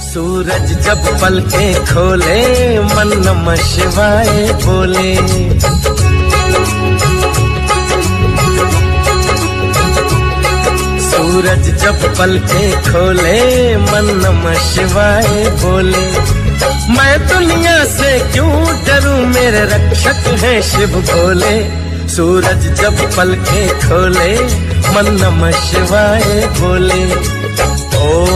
सूरज जब पलकें खोले मन नमः शिवाय बोले। सूरज जब पलकें खोले मन नमः शिवाय बोले। मैं दुनिया से क्यों डरूं मेरे रक्षक हैं शिव भोले। सूरज जब पलकें खोले मन नमः शिवाय बोले। ओ